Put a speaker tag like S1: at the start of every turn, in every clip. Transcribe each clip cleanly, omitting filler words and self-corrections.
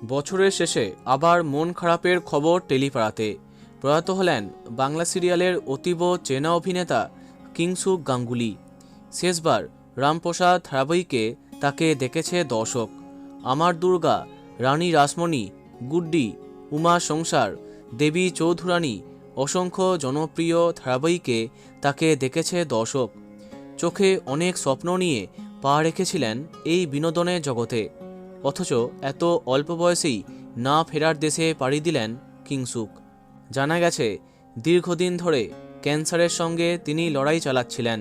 S1: বছরের শেষে আবার মন খারাপের খবর টেলিপাড়াতে। প্রয়াত হলেন বাংলা সিরিয়ালের অতীব চেনা অভিনেতা কিংসুক গাঙ্গুলি। শেষবার রামপ্রসাদ ধারাবাহিকে তাকে দেখেছে দর্শক। আমার দুর্গা, রানী রাসমণি, গুড্ডি, উমা সংসার, দেবী চৌধুরানী, অসংখ্য জনপ্রিয় ধারাবাহিকে তাকে দেখেছে দর্শক। চোখে অনেক স্বপ্ন নিয়ে পা রেখেছিলেন এই বিনোদনের জগতে, অথচ এত অল্প বয়সেই না ফেরার দেশে পাড়ি দিলেন কিংসুক। জানা গেছে দীর্ঘদিন ধরে ক্যান্সারের সঙ্গে তিনি লড়াই চালাচ্ছিলেন।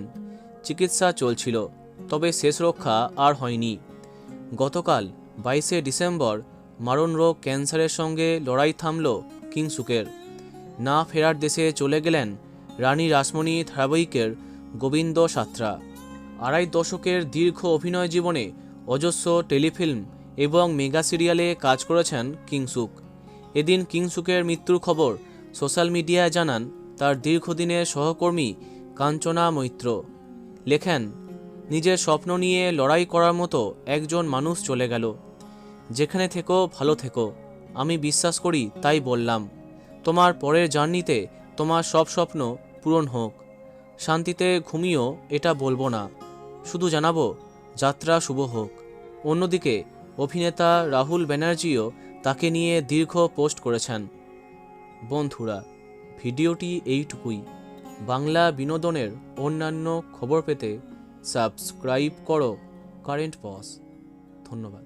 S1: চিকিৎসা চলছিল, তবে শেষ রক্ষা আর হয়নি। গতকাল 22শে ডিসেম্বর মারণ রোগ ক্যান্সারের সঙ্গে লড়াই থামল কিংসুকের। না ফেরার দেশে চলে গেলেন রানী রাসমণি ধারাবাহিকের গোবিন্দ সাঁতরা। 2.5 দশকের দীর্ঘ অভিনয় জীবনে অজস্র টেলিফিল্ম এবং মেগা সিরিয়ালে কাজ করেছেন কিংসুক। এদিন কিংসুকের মৃত্যুর খবর সোশ্যাল মিডিয়ায় জানান তার দীর্ঘদিনের সহকর্মী কাঞ্চনা মৈত্র। লেখেন, নিজের স্বপ্ন নিয়ে লড়াই করার মতো একজন মানুষ চলে গেল। যেখানে থেকো ভালো থেকো, আমি বিশ্বাস করি তাই বললাম। তোমার পরের জার্নিতে তোমার সব স্বপ্ন পূরণ হোক। শান্তিতে ঘুমিও এটা বলবো না, শুধু জানাবো যাত্রা শুভ হোক। অন্যদিকে অভিনেতা রাহুল ব্যানার্জিও তাকে নিয়ে দীর্ঘ পোস্ট করেছেন। বন্ধুরা, ভিডিওটি এইটুকুই। বাংলা বিনোদনের অন্যান্য খবর পেতে সাবস্ক্রাইব করো কারেন্ট পজ। ধন্যবাদ।